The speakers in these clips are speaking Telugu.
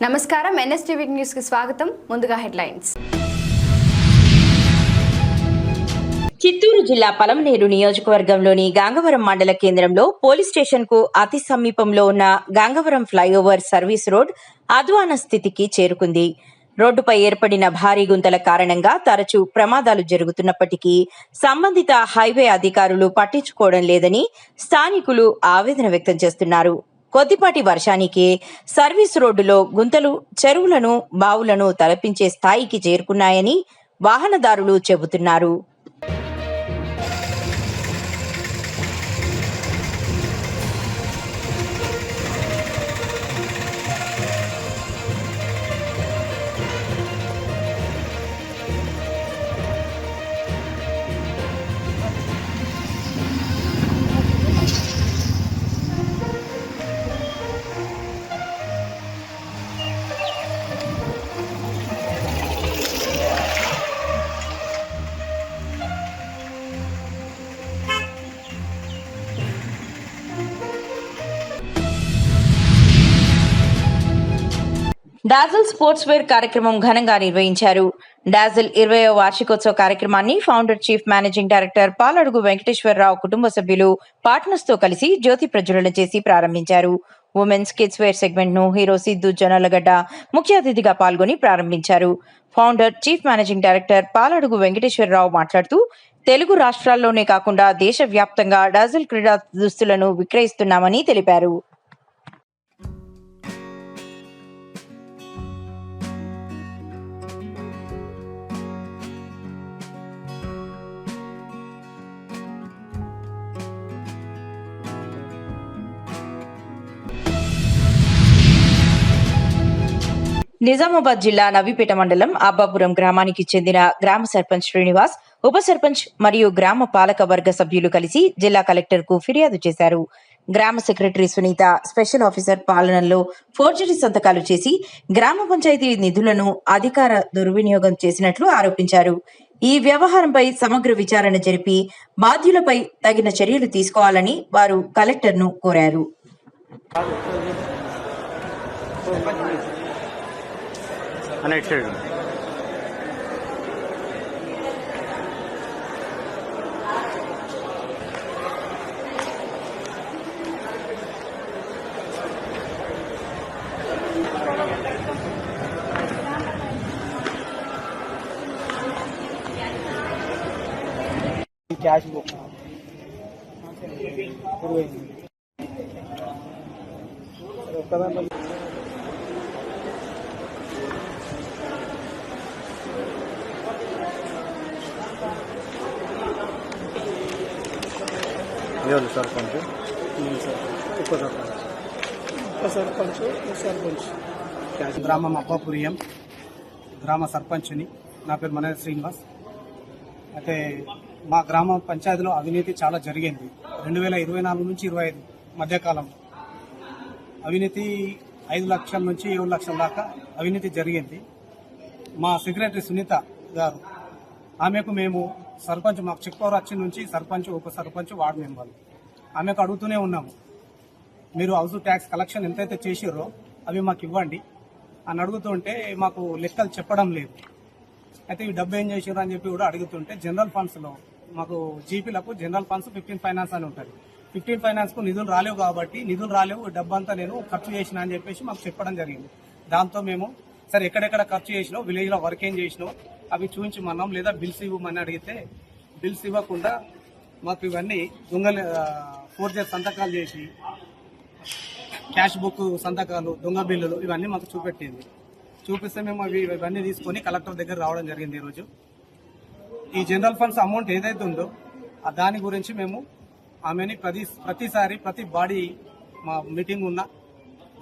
నమస్కారం ఎన్ఎస్టీవీ న్యూస్ కి స్వాగతం. ముందుగా హెడ్లైన్స్. చిత్తూరు జిల్లా పలమనేరు నియోజకవర్గంలోని గాంగవరం మండల కేంద్రంలో పోలీస్ స్టేషన్ కు అతి సమీపంలో ఉన్న గాంగవరం ఫ్లైఓవర్ సర్వీస్ రోడ్ అధ్వాన స్థితికి చేరుకుంది. రోడ్డుపై ఏర్పడిన భారీ గుంతల కారణంగా తరచూ ప్రమాదాలు జరుగుతున్నప్పటికీ సంబంధిత హైవే అధికారులు పట్టించుకోవడం లేదని స్థానికులు ఆవేదన వ్యక్తం చేస్తున్నారు. కొద్దిపాటి వర్షానికే సర్వీస్ రోడ్డులో గుంతలు, చెరువులను, బావులను తలపించే స్థాయికి చేరుకున్నాయని వాహనదారులు చెబుతున్నారు. డాజిల్ స్పోర్ట్స్ వేర్ కార్యక్రమం ఘనంగా నిర్వహించారు. డాజిల్ 20వ వార్షికోత్సవ కార్యక్రమాన్ని founder, chief managing director Paladugu Venkateswararao కుటుంబ సభ్యులు పార్ట్నర్స్ తో కలిసి జ్యోతి ప్రజ్వలన చేసి ప్రారంభించారు. ఉమెన్స్ కిడ్స్ వేర్ సెగ్మెంట్ ను హీరో సిద్ధు జొన్నలగడ్డ ముఖ్య అతిథిగా పాల్గొని ప్రారంభించారు. Founder, chief managing director Paladugu Venkateswararao మాట్లాడుతూ తెలుగు రాష్ట్రాల్లోనే కాకుండా దేశవ్యాప్తంగా డాజిల్ క్రీడా దుస్తులను విక్రయిస్తున్నామని తెలిపారు. నిజామాబాద్ జిల్లా నవీపేట మండలం అబ్బాపురం గ్రామానికి చెందిన గ్రామ సర్పంచ్ శ్రీనివాస్, ఉప సర్పంచ్ మరియు గ్రామ పాలక వర్గ సభ్యులు కలిసి జిల్లా కలెక్టర్ కు ఫిర్యాదు చేశారు. గ్రామ సెక్రటరీ సునీత స్పెషల్ ఆఫీసర్ పాలనలో ఫోర్జరీ సంతకాలు చేసి గ్రామ పంచాయతీ నిధులను అధికార దుర్వినియోగం చేసినట్లు ఆరోపించారు. ఈ వ్యవహారంపై సమగ్ర విచారణ జరిపి బాధ్యులపై తగిన చర్యలు తీసుకోవాలని వారు కలెక్టర్ ను కోరారు. క్యాష్ బుక్ సర్పంచ్, ఉప సర్పంచ్. గ్రామం అబ్బాపురియం గ్రామ సర్పంచ్ని. నా పేరు మన శ్రీనివాస్. అయితే మా గ్రామ పంచాయతీలో అవినీతి చాలా జరిగింది. 2024 నుంచి 25 మధ్యకాలంలో అవినీతి 5 లక్షల నుంచి 7 లక్షల దాకా అవినీతి జరిగింది. మా సెక్రటరీ సునీత గారు, ఆమెకు మేము సర్పంచ్, మాకు చెక్ పవర్ వచ్చి నుంచి సర్పంచ్, ఉప సర్పంచ్, వార్డు మెంబర్లు ఆమెకు అడుగుతూనే ఉన్నాము, మీరు హౌస్ ట్యాక్స్ కలెక్షన్ ఎంతైతే చేసిర్రో అవి మాకు ఇవ్వండి అని అడుగుతుంటే మాకు లెక్కలు చెప్పడం లేదు. అయితే ఈ డబ్బు ఏం చేసారు అని చెప్పి కూడా అడుగుతుంటే జనరల్ ఫండ్స్లో మాకు జీపీలకు జనరల్ ఫండ్స్ 15 ఫైనాన్స్ అని ఉంటుంది. 15 ఫైనాన్స్కు నిధులు రాలేవు కాబట్టి నిధులు రాలేవు, డబ్బంతా నేను ఖర్చు చేసిన అని చెప్పేసి మాకు చెప్పడం జరిగింది. దాంతో మేము సరే ఎక్కడెక్కడ ఖర్చు చేసినావు, విలేజ్లో వర్క్ ఏం చేసినావు అవి చూపించమన్నాం, లేదా బిల్స్ ఇవ్వమని అడిగితే బిల్స్ ఇవ్వకుండా మాకు ఇవన్నీ దొంగలు ఫోర్జర్ సంతకాలు చేసి క్యాష్ బుక్ సంతకాలు, దొంగ బిల్లులు ఇవన్నీ మాకు చూపెట్టింది. చూపిస్తే మేము ఇవన్నీ తీసుకొని కలెక్టర్ దగ్గర రావడం జరిగింది. ఈరోజు ఈ జనరల్ ఫండ్స్ అమౌంట్ ఏదైతే ఉందో దాని గురించి మేము ఆమెని ప్రతిసారి ప్రతి బాడీ మా మీటింగ్ ఉన్నా,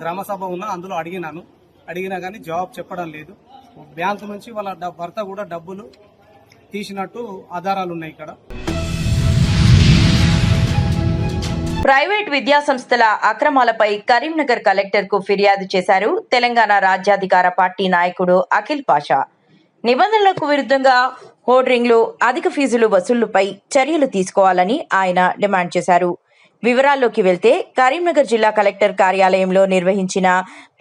గ్రామ సభ ఉన్నా అందులో అడిగినా కానీ జవాబు చెప్పడం లేదు. బ్యాంకు నుంచి వాళ్ళ భర్త కూడా డబ్బులు తీసినట్టు ఆధారాలు ఉన్నాయి ఇక్కడ. ప్రైవేట్ విద్యాసంస్థల అక్రమాలపై కరీంనగర్ కలెక్టర్ కు ఫిర్యాదు చేశారు తెలంగాణ రాజ్యాధికార పార్టీ నాయకుడు అఖిల్ పాషా. నిబంధనలకు విరుద్ధంగా హోర్డింగ్లు, అధిక ఫీజులు వసూళ్లపై చర్యలు తీసుకోవాలని ఆయన డిమాండ్ చేశారు. వివరాల్లోకి వెళ్తే కరీంనగర్ జిల్లా కలెక్టర్ కార్యాలయంలో నిర్వహించిన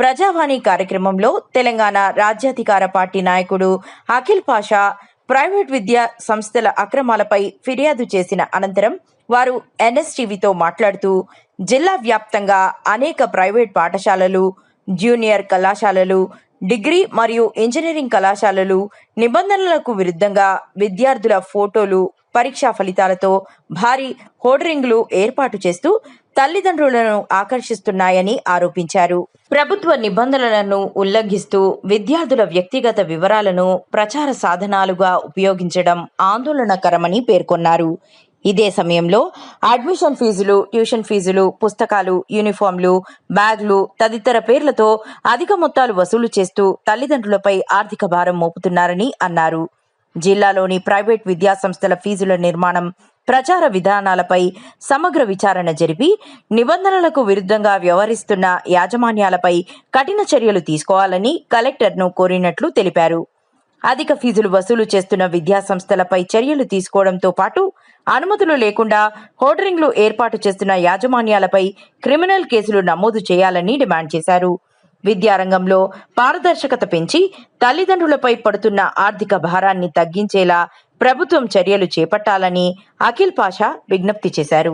ప్రజావాణి కార్యక్రమంలో తెలంగాణ రాజ్యాధికార పార్టీ నాయకుడు అఖిల్ పాషా ప్రైవేట్ విద్యా సంస్థల అక్రమాలపై ఫిర్యాదు చేసిన అనంతరం వారు ఎన్ఎస్టీవీతో మాట్లాడుతూ జిల్లా వ్యాప్తంగా అనేక ప్రైవేట్ పాఠశాలలు, జూనియర్ కళాశాలలు, డిగ్రీ మరియు ఇంజనీరింగ్ కళాశాలలు నిబంధనలకు విరుద్ధంగా విద్యార్థుల ఫోటోలు, పరీక్షా ఫలితాలతో భారీ హోర్డింగ్లు ఏర్పాటు చేస్తూ తల్లిదండ్రులను ఆకర్షిస్తున్నాయని ఆరోపించారు. ప్రభుత్వ నిబంధనలను ఉల్లంఘిస్తూ విద్యార్థుల వ్యక్తిగత వివరాలను ప్రచార సాధనాలుగా ఉపయోగించడం ఆందోళనకరమని పేర్కొన్నారు. ఇదే సమయంలో అడ్మిషన్ ఫీజులు, ట్యూషన్ ఫీజులు, పుస్తకాలు, యూనిఫామ్లు, బ్యాగ్లు తదితర పేర్లతో అధిక మొత్తాలు వసూలు చేస్తూ తల్లిదండ్రులపై ఆర్థిక భారం మోపుతున్నారని అన్నారు. జిల్లాలోని ప్రైవేట్ విద్యాసంస్థల ఫీజుల నిర్మాణం, ప్రచార విధానాలపై సమగ్ర విచారణ జరిపి నిబంధనలకు విరుద్ధంగా వ్యవహరిస్తున్న యాజమాన్యాలపై కఠిన చర్యలు తీసుకోవాలని కలెక్టర్ను కోరినట్లు తెలిపారు. అధిక ఫీజులు వసూలు చేస్తున్న విద్యాసంస్థలపై చర్యలు తీసుకోవడంతో పాటు అనుమతులు లేకుండా హోర్డింగ్లు ఏర్పాటు చేస్తున్న యాజమాన్యాలపై క్రిమినల్ కేసులు నమోదు చేయాలని డిమాండ్ చేశారు. విద్యారంగంలో పారదర్శకత పెంచి తల్లిదండ్రులపై పడుతున్న ఆర్థిక భారాన్ని తగ్గించేలా ప్రభుత్వం చర్యలు చేపట్టాలని అఖిల్ పాషా విజ్ఞప్తి చేశారు.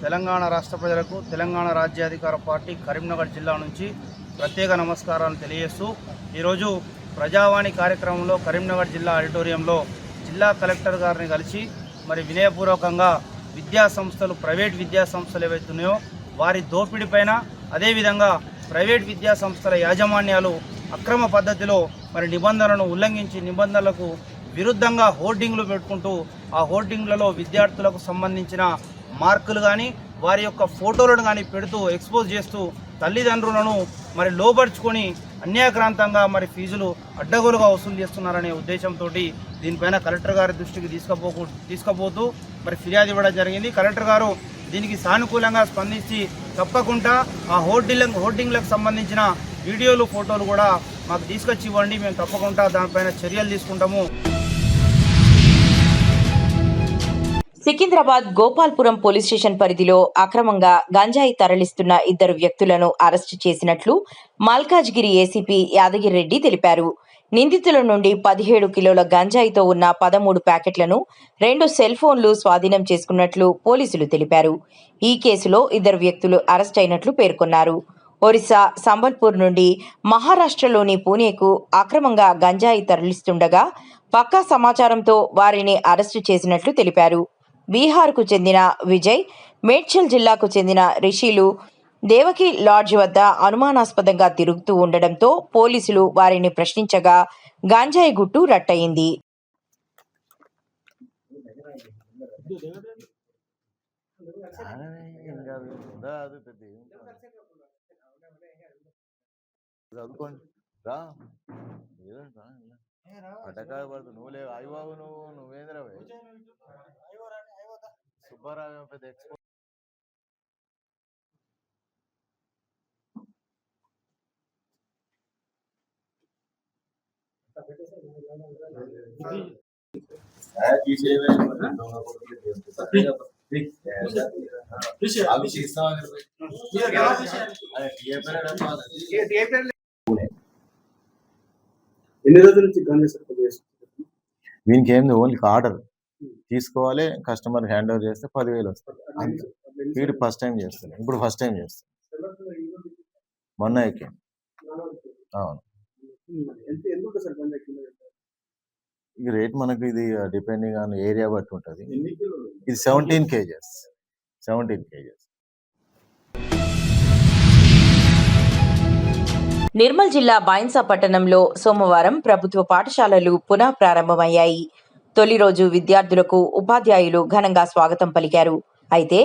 తెలంగాణ రాష్ట్ర ప్రజలకు తెలంగాణ రాజ్యాధికార పార్టీ కరీంనగర్ జిల్లా నుంచి ప్రత్యేక నమస్కారాలు తెలియజేస్తూ ఈరోజు ప్రజావాణి కార్యక్రమంలో కరీంనగర్ జిల్లా ఆడిటోరియంలో జిల్లా కలెక్టర్ గారిని కలిసి మరి వినయపూర్వకంగా విద్యా సంస్థలు, ప్రైవేట్ విద్యా సంస్థలు ఏవైతున్నాయో వారి దోపిడీపైన, అదేవిధంగా ప్రైవేట్ విద్యా సంస్థల యాజమాన్యాలు అక్రమ పద్ధతిలో మరి నిబంధనలను ఉల్లంఘించి నిబంధనలకు విరుద్ధంగా హోర్డింగ్లు పెట్టుకుంటూ ఆ హోర్డింగ్లలో విద్యార్థులకు సంబంధించిన మార్కులు కానీ వారి యొక్క ఫోటోలను కానీ పెడుతూ ఎక్స్పోజ్ చేస్తూ తల్లిదండ్రులను మరి లోబర్చుకొని అన్యాక్రాంతంగా మరి ఫీజులు అడ్డగోలుగా వసూలు చేస్తున్నారనే ఉద్దేశంతో దీనిపైన కలెక్టర్ గారి దృష్టికి తీసుకుపోతూ మరి ఫిర్యాదు ఇవ్వడం జరిగింది. కలెక్టర్ గారు దీనికి సానుకూలంగా స్పందించి తప్పకుండా ఆ హోర్డింగ్లకు సంబంధించిన వీడియోలు, ఫోటోలు కూడా మాకు తీసుకొచ్చి ఇవ్వండి, మేము తప్పకుండా దానిపైన చర్యలు తీసుకుంటాము. సికింద్రాబాద్ గోపాల్పురం పోలీస్ స్టేషన్ పరిధిలో అక్రమంగా గంజాయి తరలిస్తున్న 2 వ్యక్తులను అరెస్టు చేసినట్లు మల్కాజ్గిరి ఏసీపీ యాదగిరిరెడ్డి తెలిపారు. నిందితుల నుండి 17 కిలోల గంజాయితో ఉన్న 13 ప్యాకెట్లను, 2 సెల్ ఫోన్లు స్వాధీనం చేసుకున్నట్లు పోలీసులు తెలిపారు. ఈ కేసులో 2 వ్యక్తులు అరెస్ట్ అయినట్లు పేర్కొన్నారు. ఒరిస్సా సంబల్పూర్ నుండి మహారాష్ట్రలోని పూణేకు అక్రమంగా గంజాయి తరలిస్తుండగా పక్కా సమాచారంతో వారిని అరెస్టు చేసినట్లు తెలిపారు. బీహార్కు చెందిన విజయ్, మేడ్చల్ జిల్లాకు చెందిన రిషిలు దేవకి లాడ్జ్ వద్ద అనుమానాస్పదంగా తిరుగుతూ ఉండడంతో పోలీసులు వారిని ప్రశ్నించగా గంజాయి గుట్టు రట్టయింది. ఎన్ని రోజుల నుంచి గంజాయి సరఫరా చేస్తున్నారు? వీనికి ఏంది ఓన్లీ ఆర్డర్ తీసుకోవాలి, కస్టమర్ హ్యాండ్ ఓవర్ చేస్తే 10,000 వస్తుంది. వీడు ఫస్ట్ టైం చేస్తాను, ఇప్పుడు ఫస్ట్ టైం చేస్తాను. మొన్న ఎక్కాం. అవును, ఈ రేట్ మనకు ఇది డిపెండింగ్ ఆన్ ఏరియా బట్టి ఉంటుంది. ఇది 17 kgs. నిర్మల్ జిల్లా బైన్సా పట్టణంలో సోమవారం ప్రభుత్వ పాఠశాలలు పునః ప్రారంభమయ్యాయి. తొలి రోజు విద్యార్థులకు ఉపాధ్యాయులు ఘనంగా స్వాగతం పలికారు. అయితే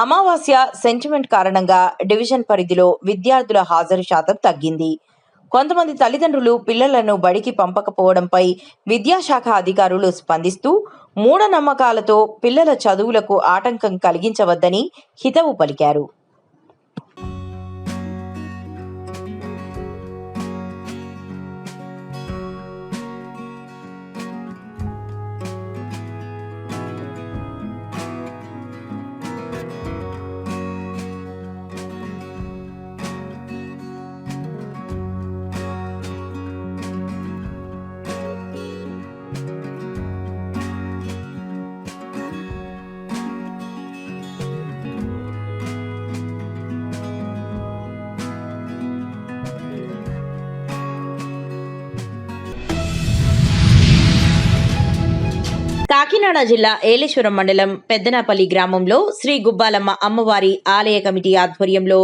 అమావాస్య సెంటిమెంట్ కారణంగా డివిజన్ పరిధిలో విద్యార్థుల హాజరు శాతం తగ్గింది. కొంతమంది తల్లిదండ్రులు పిల్లలను బడికి పంపకపోవడంపై విద్యాశాఖ అధికారులు స్పందిస్తూ మూఢనమ్మకాలతో పిల్లల చదువులకు ఆటంకం కలిగించవద్దని హితవు పలికారు. కాకినాడ జిల్లా ఏలేశ్వరం మండలం పెద్దనాపల్లి గ్రామంలో శ్రీ గుబ్బాలమ్మ అమ్మవారి ఆలయ కమిటీ ఆధ్వర్యంలో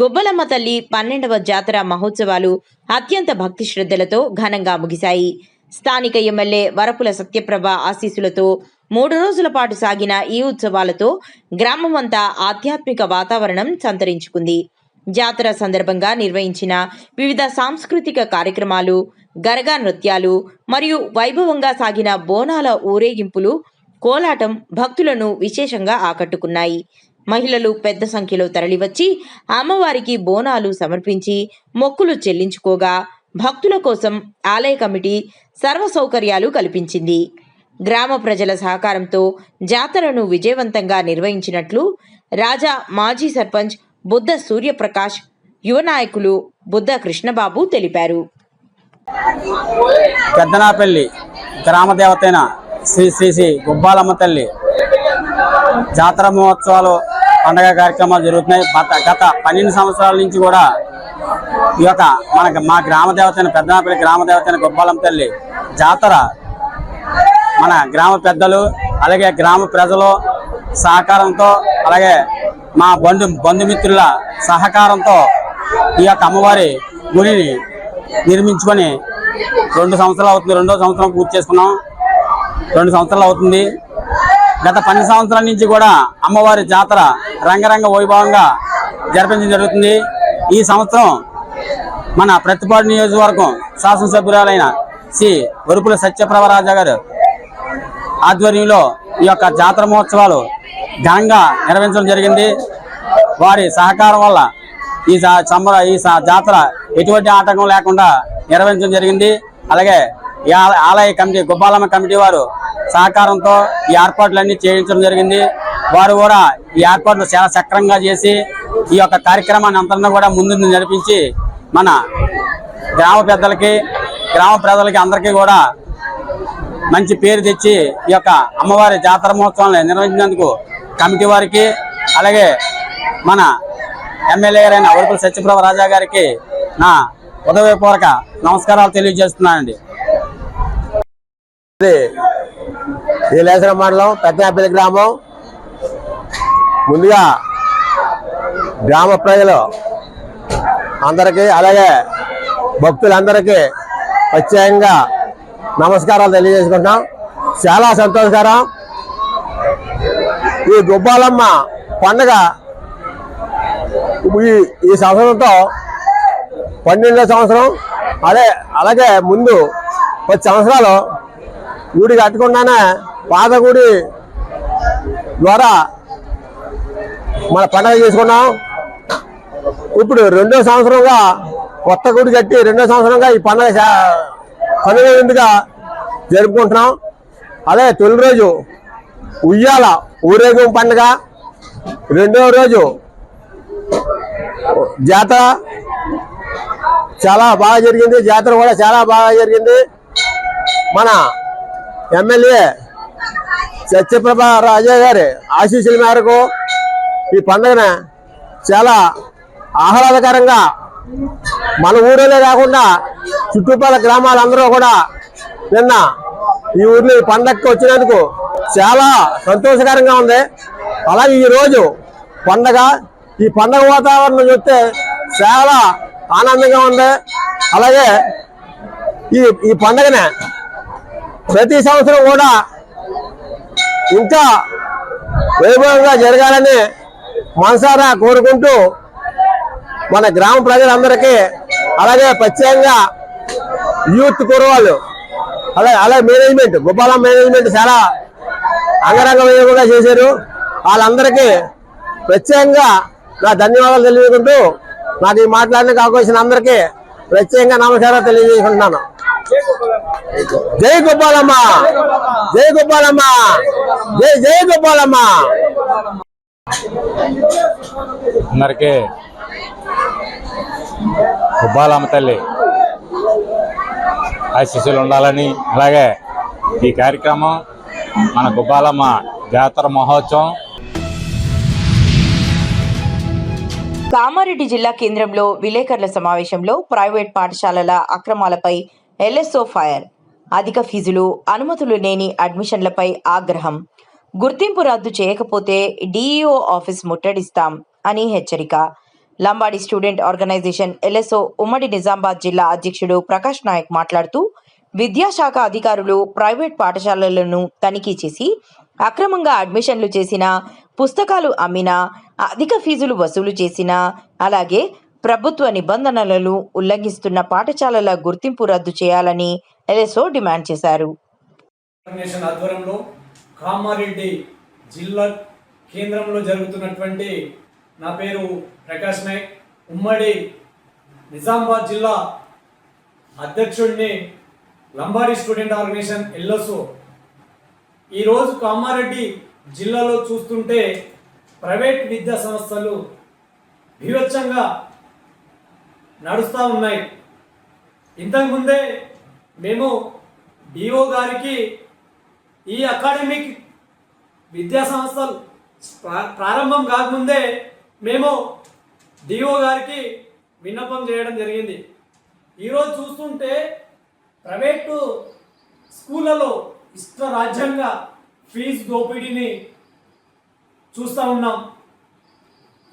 గుబ్బలమ్మ తల్లి 12వ జాతర మహోత్సవాలు అత్యంత భక్తి శ్రద్ధలతో ఘనంగా ముగిశాయి. స్థానిక ఎమ్మెల్యే వరపుల సత్యప్రభ ఆశీస్సులతో 3 రోజుల పాటు సాగిన ఈ ఉత్సవాలతో గ్రామమంతా ఆధ్యాత్మిక వాతావరణం సంతరించుకుంది. జాతర సందర్భంగా నిర్వహించిన వివిధ సాంస్కృతిక కార్యక్రమాలు, గరగా నృత్యాలు మరియు వైభవంగా సాగిన బోనాల ఊరేగింపులు, కోలాటం భక్తులను విశేషంగా ఆకట్టుకున్నాయి. మహిళలు పెద్ద సంఖ్యలో తరలివచ్చి అమ్మవారికి బోనాలు సమర్పించి మొక్కులు చెల్లించుకోగా భక్తుల కోసం ఆలయ కమిటీ సర్వ సౌకర్యాలు కల్పించింది. గ్రామ ప్రజల సహకారంతో జాతరను విజయవంతంగా నిర్వహించినట్లు రాజా మాజీ సర్పంచ్ బుద్ధ సూర్యప్రకాష్, యువ నాయకులు బుద్ధ కృష్ణబాబు తెలిపారు. పెద్దనాపల్లి గ్రామ దేవతైన శ్రీ శ్రీ శ్రీ గుబ్బాలమ్మ తల్లి జాతర మహోత్సవాలు పండగ కార్యక్రమాలు జరుగుతున్నాయి. గత 12 సంవత్సరాల నుంచి కూడా ఈ యొక్క మా గ్రామ దేవతైన పెద్దనాపల్లి గ్రామ దేవతైన గుబ్బాలమ్మ తల్లి జాతర మన గ్రామ పెద్దలు అలాగే గ్రామ ప్రజలు సహకారంతో అలాగే మా బంధుమిత్రుల సహకారంతో ఈ యొక్క అమ్మవారి గుడిని నిర్మించుకొని 2 సంవత్సరాలు అవుతుంది. 2వ సంవత్సరం పూర్తి చేసుకున్నాం. 2 సంవత్సరాలు అవుతుంది. గత 12 సంవత్సరాల నుంచి కూడా అమ్మవారి జాతర రంగరంగ వైభవంగా జరిపించడం జరుగుతుంది. ఈ సంవత్సరం మన ప్రతిపాడు నియోజకవర్గం శాసనసభ్యురాలైన శ్రీ వరుపుల సత్యప్రభ రాజా గారు ఆధ్వర్యంలో ఈ యొక్క జాతర మహోత్సవాలు ఘనంగా నిర్వహించడం జరిగింది. వారి సహకారం వల్ల ఈ జాతర ఎటువంటి ఆటంకం లేకుండా నిర్వహించడం జరిగింది. అలాగే ఈ ఆలయ కమిటీ గుబ్బాలమ్మ కమిటీ వారు సహకారంతో ఈ ఏర్పాట్లన్నీ చేయించడం జరిగింది. వారు కూడా ఈ ఏర్పాట్లు చాలా సక్రమంగా చేసి ఈ యొక్క కార్యక్రమాన్ని అంతా కూడా ముందు నడిపించి మన గ్రామ పెద్దలకి గ్రామ ప్రజలకి అందరికీ కూడా మంచి పేరు తెచ్చి ఈ యొక్క అమ్మవారి జాతర మహోత్సవాన్ని నిర్వహించినందుకు కమిటీ వారికి అలాగే మన ఎమ్మెల్యే గారైన వరుపుల సత్యప్రభ రాజా గారికి నా హృదయపూర్వక నమస్కారాలు తెలియజేస్తున్నానండి. ఏలేశ్వరం మండలం పెద్దనాపల్లి గ్రామం. ముందుగా గ్రామ ప్రజలు అందరికీ అలాగే భక్తులందరికీ ప్రత్యేకంగా నమస్కారాలు తెలియజేసుకుంటున్నాం. చాలా సంతోషకరం. ఈ గుబ్బాలమ్మ పండుగ ఈ సంవత్సరంతో 12వ సంవత్సరం. అలాగే ముందు 10 సంవత్సరాలు గుడి కట్టకుండానే పాత గుడి ద్వారా మన పండుగ చేసుకున్నాం. ఇప్పుడు 2వ సంవత్సరంగా కొత్త గుడి కట్టి 2వ సంవత్సరంగా ఈ పండుగ కనుగొందుగా జరుపుకుంటున్నాం. అదే తొలి రోజు ఉయ్యాల ఊరేగింపు పండుగ, 2వ రోజు జాతర చాలా బాగా జరిగింది. జాతర కూడా చాలా బాగా జరిగింది. మన ఎమ్మెల్యే సత్యప్రభ రాజా గారి ఆశీస్సుల మేరకు ఈ పండుగను చాలా ఆహ్లాదకరంగా మన ఊరిలో కాకుండా చుట్టుపక్కల గ్రామాలందరూ కూడా నిన్న ఈ ఊరిలో ఈ పండగకి వచ్చినందుకు చాలా సంతోషకరంగా ఉంది. అలాగే ఈరోజు పండగ, ఈ పండగ వాతావరణం చూస్తే చాలా ఆనందంగా ఉంది. అలాగే ఈ పండగనే ప్రతి సంవత్సరం కూడా ఇంకా వైభవంగా జరగాలని మనసారా కోరుకుంటూ మన గ్రామ ప్రజలందరికీ అలాగే ప్రత్యేకంగా యూత్ కుర్రవాళ్ళు అలాగే మేనేజ్మెంట్ గుబ్బాలమ్మ మేనేజ్మెంట్ చాలా అంగరంగ వైభవంగా చేశారు. వాళ్ళందరికీ ప్రత్యేకంగా నా ధన్యవాదాలు తెలియజేసుకుంటూ నాకు ఈ మాట్లాడడానికి అవకాశం అందరికీ ప్రత్యేకంగా నమస్కారాలు తెలియజేసుకుంటున్నాను. జై గుబ్బాలమ్మ, జై గుబ్బాలమ్మ, జై జై గుబ్బాలమ్మ. అందరికీ గుబ్బాలమ్మ తల్లి ఆశీస్సులు ఉండాలని, అలాగే ఈ కార్యక్రమం మన గుబ్బాలమ్మ జాతర మహోత్సవం కామారెడ్డి జిల్లా కేంద్రంలో విలేకరుల సమావేశంలో ప్రైవేట్ పాఠశాలల అక్రమాలపై ఎల్ఎస్ఓ ఫైర్. అధిక ఫీజులు, అనుమతులు లేని అడ్మిషన్లపై ఆగ్రహం. గుర్తింపు రద్దు చేయకపోతే డిఈఓ ఆఫీస్ ముట్టడిస్తాం అని హెచ్చరిక. లంబాడి స్టూడెంట్ ఆర్గనైజేషన్ ఎల్ఎస్ఓ ఉమ్మడి నిజామాబాద్ జిల్లా అధ్యక్షుడు ప్రకాష్ నాయక్ మాట్లాడుతూ, విద్యాశాఖ అధికారులు ప్రైవేట్ పాఠశాలలను తనిఖీ చేసి అక్రమంగా అడ్మిషన్లు చేసినా, పుస్తకాలు అమ్మినా, అధిక ఫీజులు వసూలు చేసినా, అలాగే ప్రభుత్వ నిబంధనలను ఉల్లంఘిస్తున్న పాఠశాలల గుర్తింపు రద్దు చేయాలని ఎల్ఎస్ఓ డిమాండ్ చేశారు. ఆధ్వర్యంలో కామారెడ్డి జిల్లా కేంద్రంలో జరుగుతున్నటువంటి నా పేరు ప్రకాష్ నాయక్, ఉమ్మడి నిజామాబాద్ జిల్లా అధ్యక్షుడిని, లంబాడి స్టూడెంట్ ఆర్గనైజేషన్ ఎల్ఎస్ఓ. ఈరోజు కామారెడ్డి జిల్లాలో చూస్తుంటే ప్రైవేట్ విద్యా సంస్థలు భీభత్సంగా నడుస్తూ ఉన్నాయి. ఇంతకుముందే మేము డిఓ గారికి ఈ అకాడమిక్ విద్యా సంస్థలు ప్రారంభం కాకముందే మేము డిఓ గారికి విన్నపం చేయడం జరిగింది. ఈరోజు చూస్తుంటే ప్రైవేటు స్కూళ్ళలో ఇష్టరాజ్యంగా ఫీజు దోపిడీని చూస్తూ ఉన్నాం.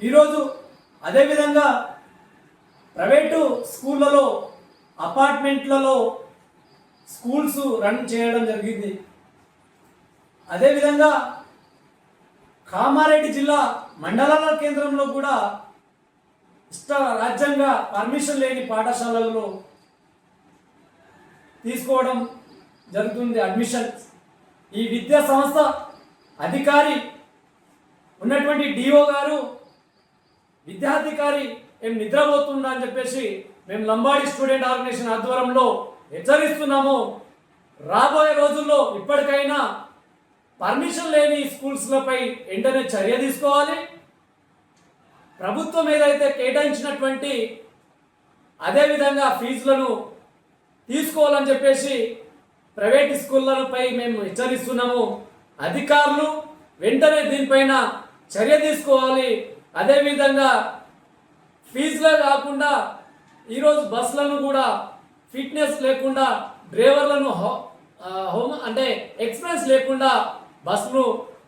ఈరోజు అదేవిధంగా ప్రైవేటు స్కూళ్ళలో అపార్ట్మెంట్లలో స్కూల్స్ రన్ చేయడం జరిగింది. అదేవిధంగా కామారెడ్డి జిల్లా మండలాల కేంద్రంలో కూడా రాజ్యంగా పర్మిషన్ లేని పాఠశాలల్లో తీసుకోవడం జరుగుతుంది అడ్మిషన్. ఈ విద్యా సంస్థ అధికారి ఉన్నటువంటి డిఓ గారు విద్యాధికారి ఏం నిద్రపోతుందా అని చెప్పేసి మేము లంబాడి స్టూడెంట్ ఆర్గనైజేషన్ ఆధ్వర్యంలో హెచ్చరిస్తున్నాము. రాబోయే రోజుల్లో ఇప్పటికైనా పర్మిషన్ లేని స్కూల్స్లపై వెంటనే చర్య తీసుకోవాలి. ప్రభుత్వం ఏదైతే కేటాయించినటువంటి అదేవిధంగా ఫీజులను తీసుకోవాలని చెప్పేసి ప్రైవేట్ స్కూళ్ళపై మేము హెచ్చరిస్తున్నాము. అధికారులు వెంటనే దీనిపైన చర్య తీసుకోవాలి. అదేవిధంగా ఫీజులే కాకుండా ఈరోజు బస్సులను కూడా ఫిట్నెస్ లేకుండా, డ్రైవర్లను అంటే ఎక్స్పీరియన్స్ లేకుండా బస్సును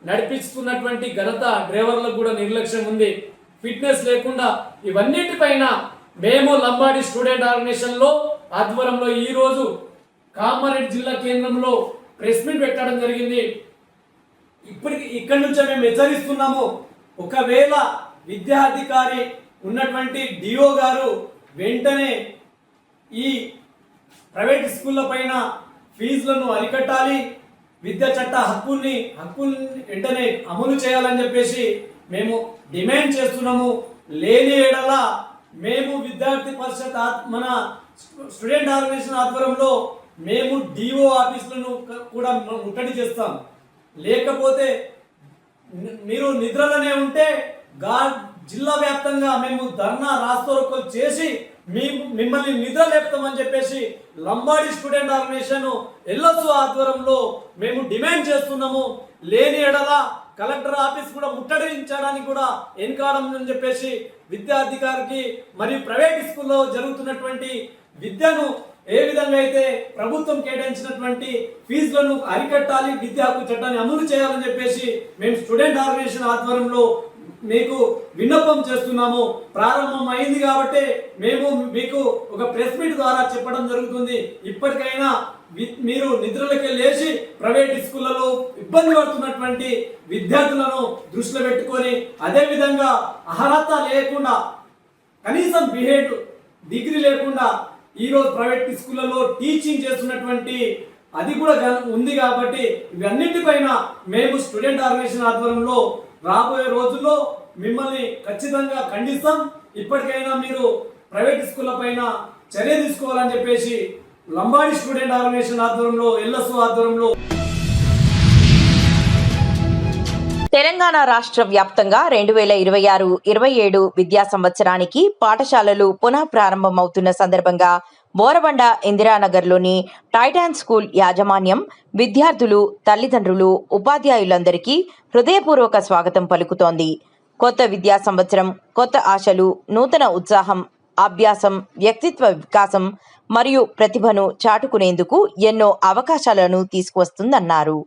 నడిపిస్తున్నటువంటి ఘనత డ్రైవర్లకు కూడా నిర్లక్ష్యం ఉంది. ఫిట్నెస్ లేకుండా ఇవన్నిటిపైన మేము లంబాడి స్టూడెంట్ ఆర్గనైజేషన్లో ఆధ్వర్యంలో ఈరోజు కామారెడ్డి జిల్లా కేంద్రంలో ప్రెస్ మీట్ పెట్టడం జరిగింది. ఇక్కడి నుంచే మేము హెచ్చరిస్తున్నాము. ఒకవేళ విద్యాధికారి ఉన్నటువంటి డిఓ గారు వెంటనే ఈ ప్రైవేట్ స్కూళ్ళ పైన ఫీజులను అరికట్టాలి, విద్యా చట్ట హక్కుల్ని వెంటనే అమలు చేయాలని చెప్పేసి మేము డిమాండ్ చేస్తున్నాము. లేని ఏడల మేము విద్యార్థి పరిషత్ మన స్టూడెంట్ ఆర్గనైజేషన్ ఆధ్వర్యంలో మేము డిఓ ఆఫీసులను కూడా ముట్టడి చేస్తాం. లేకపోతే మీరు నిద్రలోనే ఉంటే జిల్లా వ్యాప్తంగా మేము ధర్నా రాస్తారోకోలు చేసి మిమ్మల్ని నిద్ర లేపుతామని చెప్పేసి లంబాడి స్టూడెంట్ ఆర్గనైజేషన్ ఎల్ఎస్ఓ ఆధ్వర్యంలో మేము డిమాండ్ చేస్తున్నాము. లేని ఎడల కలెక్టర్ ఆఫీస్ కూడా ముట్టడించడానికి కూడా వెనుకాడమని చెప్పేసి విద్యాధికారికి మరియు ప్రైవేట్ స్కూల్లో జరుగుతున్నటువంటి విద్యను ఏ విధంగా అయితే ప్రభుత్వం కేటాయించినటువంటి ఫీజులను అరికట్టాలి, విద్యా హక్కు చట్టాన్ని అమలు చేయాలని చెప్పేసి మేము స్టూడెంట్ ఆర్గనైజేషన్ ఆధ్వర్యంలో మీకు విన్నపం చేస్తున్నాము. ప్రారంభం అయింది కాబట్టి మేము మీకు ఒక ప్రెస్ మీట్ ద్వారా చెప్పడం జరుగుతుంది. ఇప్పటికైనా మీరు నిద్రలకి లేచి ప్రైవేట్ స్కూళ్ళలో ఇబ్బంది పడుతున్నటువంటి విద్యార్థులను దృష్టిలో పెట్టుకొని, అదేవిధంగా అర్హత లేకుండా కనీసం బిఎడ్ డిగ్రీ లేకుండా ఈరోజు ప్రైవేట్ స్కూళ్ళలో టీచింగ్ చేస్తున్నటువంటి అది కూడా ఉంది. కాబట్టి ఇవన్నిటిపైన మేము స్టూడెంట్ ఆర్గనైజేషన్ ఆధ్వర్యంలో రాబోయే రోజుల్లో మిమ్మల్ని ఖచ్చితంగా ఖండిస్తాం. ఇప్పటికైనా మీరు ప్రైవేట్ స్కూళ్ళ పైన చర్య తీసుకోవాలని చెప్పేసి లంబాడి స్టూడెంట్ ఆర్గనైజేషన్ ఆధ్వర్యంలో ఎల్ఎస్ఓ ఆధ్వర్యంలో తెలంగాణ రాష్ట్ర వ్యాప్తంగా 2026-27 విద్యా సంవత్సరానికి పాఠశాలలు పునః ప్రారంభమవుతున్న సందర్భంగా బోరబండ ఇందిరానగర్లోని టైటాన్ స్కూల్ యాజమాన్యం విద్యార్థులు, తల్లిదండ్రులు, ఉపాధ్యాయులందరికీ హృదయపూర్వక స్వాగతం పలుకుతోంది. కొత్త విద్యా సంవత్సరం, కొత్త ఆశలు, నూతన ఉత్సాహం అభ్యాసం, వ్యక్తిత్వ వికాసం మరియు ప్రతిభను చాటుకునేందుకు ఎన్నో అవకాశాలను తీసుకువస్తుందన్నారు.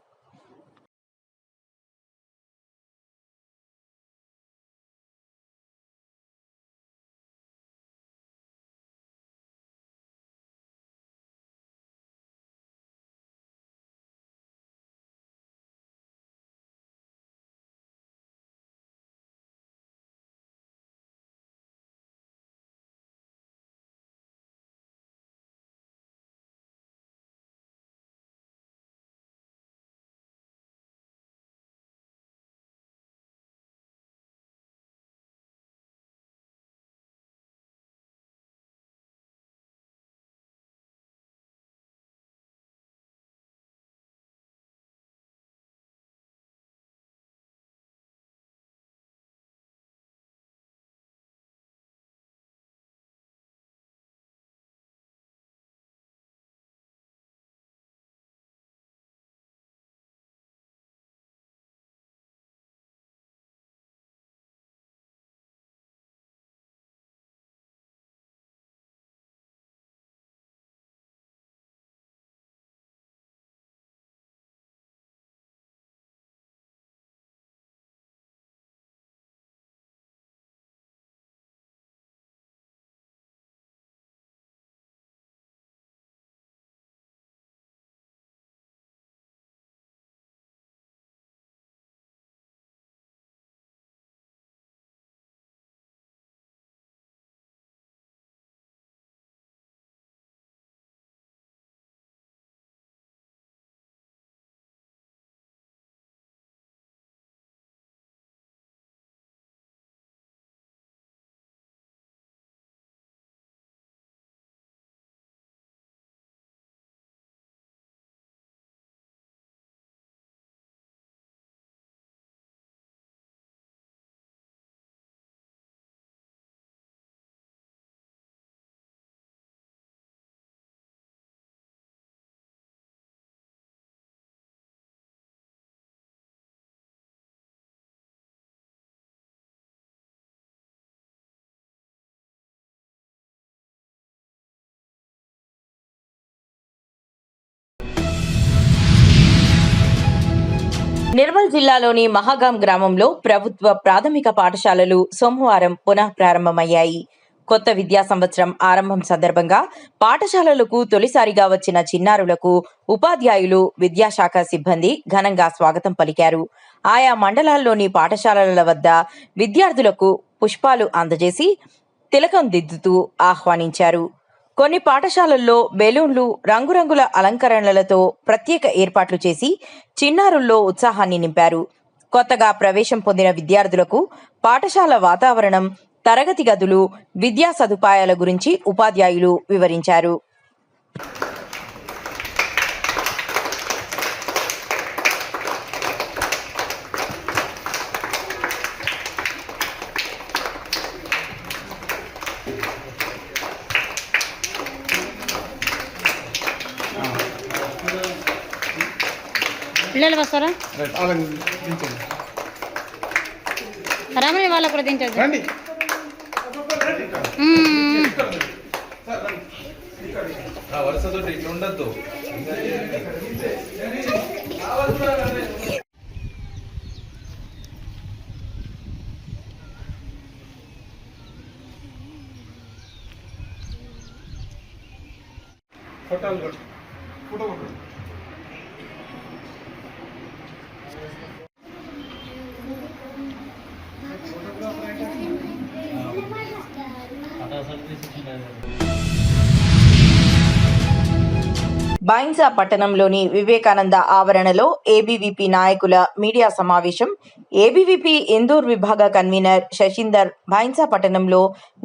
నిర్మల్ జిల్లాలోని మహాగాం గ్రామంలో ప్రభుత్వ ప్రాథమిక పాఠశాలలు సోమవారం పునః ప్రారంభమయ్యాయి. కొత్త విద్యా సంవత్సరం ఆరంభం సందర్భంగా పాఠశాలలకు తొలిసారిగా వచ్చిన చిన్నారులకు ఉపాధ్యాయులు, విద్యాశాఖ సిబ్బంది ఘనంగా స్వాగతం పలికారు. ఆయా మండలాల్లోని పాఠశాలల వద్ద విద్యార్థులకు పుష్పాలు అందజేసి తిలకం దిద్దుతూ ఆహ్వానించారు. కొన్ని పాఠశాలల్లో బెలూన్లు, రంగురంగుల అలంకరణలతో ప్రత్యేక ఏర్పాట్లు చేసి చిన్నారుల్లో ఉత్సాహాన్ని నింపారు. కొత్తగా ప్రవేశం పొందిన విద్యార్థులకు పాఠశాల వాతావరణం, తరగతి గదులు, విద్యా సదుపాయాల గురించి ఉపాధ్యాయులు వివరించారు. పిల్లలు వస్తారా? రమణి వాళ్ళకు కూడా దించదు. వరుసతో ఇట్లా ఉండద్దు. ఫోటో బైన్సా పట్టణంలోని వివేకానంద ఆవరణలో ఏబీవీపీ నాయకుల మీడియా సమావేశం. ఏబీవీపీ ఇందూర్ విభాగ కన్వీనర్ శశీందర్ బైన్సా పట్టణంలో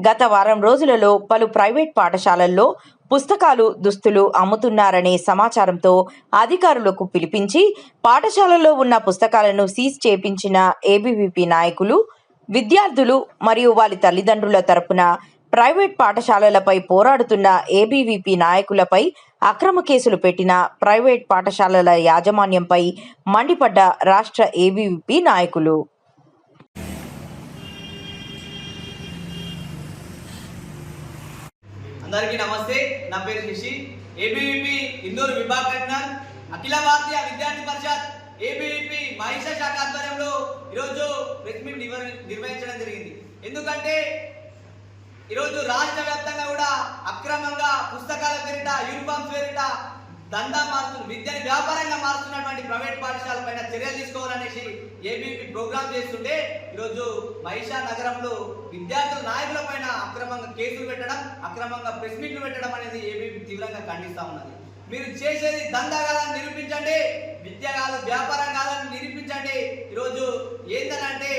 గత వారం రోజులలో పలు ప్రైవేట్ పాఠశాలల్లో పుస్తకాలు, దుస్తులు అమ్ముతున్నారనే సమాచారంతో అధికారులకు పిలిపించి పాఠశాలల్లో ఉన్న పుస్తకాలను సీజ్ చేపించిన ఏబీవీపీ నాయకులు, విద్యార్థులు మరియు వారి తల్లిదండ్రుల తరపున ప్రైవేట్ పాఠశాలలపై పోరాడుతున్న ఏబీవీపీ నాయకులపై అక్రమ కేసులు పెట్టిన ప్రైవేట్ పాఠశాలల యాజమాన్యంపై మండిపడ్డ రాష్ట్ర ఏబీవీపీ నాయకులు. అందరికీ నమస్తే. నా పేరు శశి. ఏబీవీపీ ఇందూరు విభాగ కన్వీనర్, అఖిల భారతీయ విద్యార్థి పరిషత్ ఏబీవీపీ మహిళా శాఖ ఆధ్వర్యంలో ఈరోజు ప్రెస్ మీట్ నిర్వహించడం జరిగింది. ఎందుకంటే ఈరోజు రాష్ట్ర వ్యాప్తంగా కూడా అక్రమంగా పుస్తకాల పేరిట, యూనిఫామ్స్ పేరిట దందా మారుతున్న, విద్యని వ్యాపారంగా మారుతున్నటువంటి ప్రైవేట్ పాఠశాల పైన చర్యలు తీసుకోవాలనేసి ఏబీపీ ప్రోగ్రామ్ చేస్తుంటే ఈరోజు మహిషా నగరంలో విద్యార్థుల నాయకుల పైన అక్రమంగా కేసులు పెట్టడం, అక్రమంగా ప్రెస్ మీట్లు పెట్టడం అనేది ఏబీపీ తీవ్రంగా ఖండిస్తా ఉన్నది. మీరు చేసేది దందా కాదని నిరూపించండి, విద్య కాదు వ్యాపారం కాదని నిరూపించండి. ఈరోజు ఏంటంటే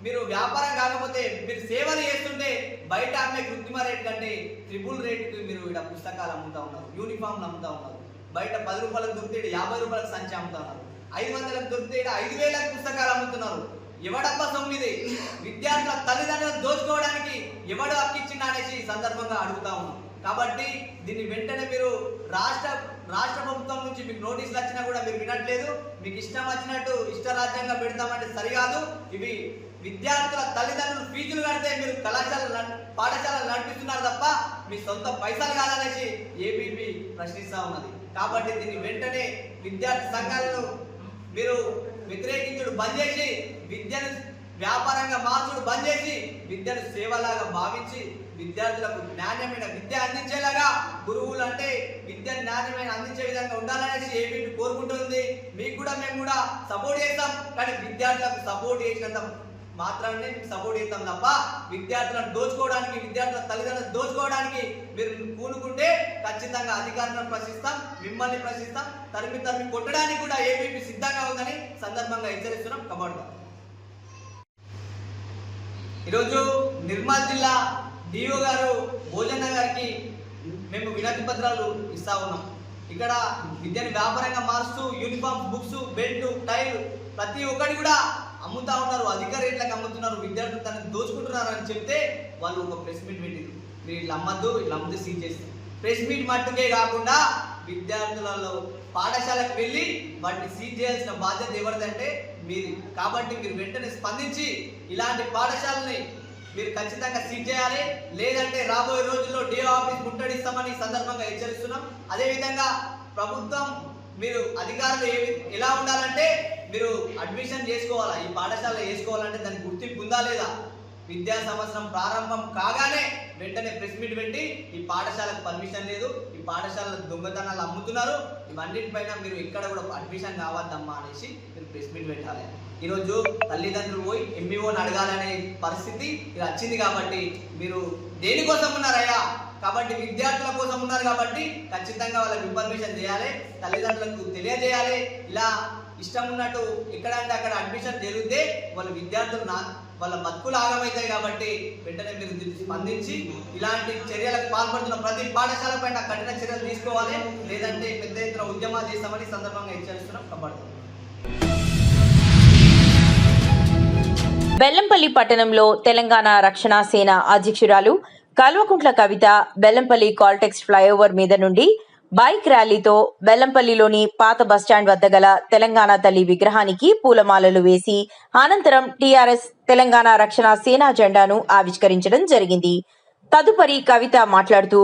మీరు వ్యాపారం కాకపోతే మీరు సేవలు చేస్తుంటే బయట అమ్మే కృత్రిమ రేట్ కంటే ట్రిపుల్ రేట్కి మీరు ఇక్కడ పుస్తకాలు అమ్ముతా ఉన్నారు, యూనిఫామ్లు అమ్ముతా ఉన్నారు. బయట 10 రూపాయలకు దొరికితే 50 రూపాయలకు సంచి అమ్ముతా ఉన్నారు, 500లకు దొరికితే 5000లకు పుస్తకాలు అమ్ముతున్నారు. ఎవడబ్బా సొమ్మిది? విద్యార్థుల తల్లిదండ్రులను దోచుకోవడానికి ఎవడు హక్కిచ్చిందా అనేసి ఈ సందర్భంగా అడుగుతా ఉన్నాం. కాబట్టి దీన్ని వెంటనే మీరు రాష్ట్ర ప్రభుత్వం నుంచి మీకు నోటీసులు వచ్చినా కూడా మీరు వినట్లేదు. మీకు ఇష్టం వచ్చినట్టు ఇష్టరాజ్యంగా పెడతామంటే సరికాదు. ఇవి విద్యార్థుల తల్లిదండ్రులు ఫీజులు కడితే మీరు పాఠశాలలు నడిపిస్తున్నారు తప్ప మీ సొంత పైసలు కాదనేసి ఏబీపీ ప్రశ్నిస్తా ఉన్నది. కాబట్టి దీన్ని వెంటనే విద్యార్థి సంఘాలను మీరు వ్యతిరేకించుడు బంద్ చేసి, విద్యను వ్యాపారంగా మార్చుడు బంద్ చేసి, విద్యను సేవలాగా భావించి విద్యార్థులకు నాణ్యమైన విద్య అందించేలాగా, గురువులు అంటే విద్యను నాణ్యమైన అందించే విధంగా ఉండాలనేసి ఏబీపీ కోరుకుంటుంది. మీకు కూడా మేము కూడా సపోర్ట్ చేస్తాం, కానీ విద్యార్థులకు సపోర్ట్ చేసినంత మాత్రాన్ని సపోర్ట్ చేస్తాం తప్ప విద్యార్థులను దోచుకోవడానికి, విద్యార్థుల తల్లిదండ్రులను దోచుకోవడానికి మీరు పూనుకుంటే ఖచ్చితంగా అధికారులను ప్రశ్నిస్తాం, మిమ్మల్ని ప్రశ్నిస్తాం, తరిమి కొట్టడానికి కూడా ఏబీపీ సిద్ధంగా ఉందని సందర్భంగా హెచ్చరిస్తున్నాం. కబడ్డా ఈరోజు నిర్మల్ జిల్లా డిఓ గారు భోజన్న గారికి మేము వినతి పత్రాలు ఇస్తా ఉన్నాం. ఇక్కడ విద్యను వ్యాపారంగా మారుస్తూ యూనిఫామ్, బుక్స్, బెల్ట్, టైల్ ప్రతి ఒక్కటి కూడా అమ్ముతా ఉన్నారు, అధిక రేట్లకు అమ్ముతున్నారు, విద్యార్థులు తనని దోచుకుంటున్నారు అని చెప్తే వాళ్ళు ఒక ప్రెస్ మీట్ పెట్టింది. మీరు ఇట్లా అమ్మద్దు, ఇట్లా అమ్మితే సీజ్ చేస్తారు. ప్రెస్ మీట్ మట్టుకే కాకుండా విద్యార్థులలో పాఠశాలకు వెళ్ళి వాటిని సీజ్ చేయాల్సిన బాధ్యత ఎవరిదంటే మీరు. కాబట్టి మీరు వెంటనే స్పందించి ఇలాంటి పాఠశాలని మీరు ఖచ్చితంగా సీజ్ చేయాలి. లేదంటే రాబోయే రోజుల్లో డిఓ ఆఫీస్ ముట్టడిస్తామని సందర్భంగా హెచ్చరిస్తున్నాం. అదేవిధంగా ప్రభుత్వం మీరు అధికారులు ఎలా ఉండాలంటే మీరు అడ్మిషన్ చేసుకోవాలా, ఈ పాఠశాలలో వేసుకోవాలంటే దానికి గుర్తింపు ఉందా లేదా, విద్యా సంవత్సరం ప్రారంభం కాగానే వెంటనే ప్రెస్ మీట్ పెట్టి ఈ పాఠశాలకు పర్మిషన్ లేదు, ఈ పాఠశాలలో దొంగతనాలు అమ్ముతున్నారు, ఇవన్నిటిపైన మీరు ఎక్కడ కూడా అడ్మిషన్ కావద్దమ్మా అనేసి మీరు ప్రెస్ మీట్ పెట్టాలి. ఈరోజు తల్లిదండ్రులు పోయి ఎంఈఓని అడగాలనే పరిస్థితి ఇది వచ్చింది. కాబట్టి మీరు దేనికోసం ఉన్నారయ్యా? కాబట్టి విద్యార్థుల కోసం ఉన్నారు కాబట్టి ఖచ్చితంగా వాళ్ళకి ఇన్ఫర్మేషన్ చేయాలి, తల్లిదండ్రులకు తెలియజేయాలి. ఇలా ఇష్టం ఉన్నట్టు ఎక్కడంటే అక్కడ అడ్మిషన్ జరిగితే వాళ్ళ విద్యార్థులు వాళ్ళ బతుకులు ఆగమవుతాయి. కాబట్టి వెంటనే మీరు స్పందించి ఇలాంటి చర్యలకు పాల్పడుతున్న ప్రతి పాఠశాల పైన కఠిన చర్యలు తీసుకోవాలి, లేదంటే పెద్ద ఎత్తున ఉద్యమాలు చేస్తామని సందర్భంగా హెచ్చరిస్తున్నాం. కబడ్డీ బెల్లంపల్లి పట్టణంలో తెలంగాణ రక్షణ సేన అధ్యక్షురాలు కల్వకుంట్ల కవిత బెల్లంపల్లి కాల్టెక్స్ ఫ్లైఓవర్ మీద నుండి బైక్ ర్యాలీతో బెల్లంపల్లిలోని పాత బస్టాండ్ వద్ద గల తెలంగాణ తల్లి విగ్రహానికి పూలమాలలు వేసి అనంతరం టీఆర్ఎస్ తెలంగాణ రక్షణ సేన జెండాను ఆవిష్కరించడం జరిగింది. తదుపరి కవిత మాట్లాడుతూ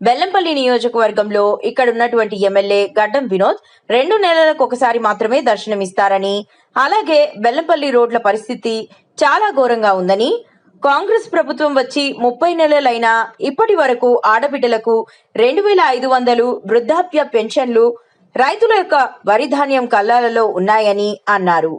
బెల్లంపల్లి నియోజకవర్గంలో ఇక్కడున్నటువంటి ఎమ్మెల్యే గడ్డం వినోద్ 2 నెలలకు ఒకసారి మాత్రమే దర్శనమిస్తారని, అలాగే బెల్లంపల్లి రోడ్ల పరిస్థితి చాలా ఘోరంగా ఉందని, కాంగ్రెస్ ప్రభుత్వం వచ్చి 30 నెలలైనా ఇప్పటి వరకు ఆడబిడ్డలకు 2500 వృద్ధాప్య పెన్షన్లు, రైతుల యొక్క వరి ధాన్యం కల్లాలలో ఉన్నాయని అన్నారు.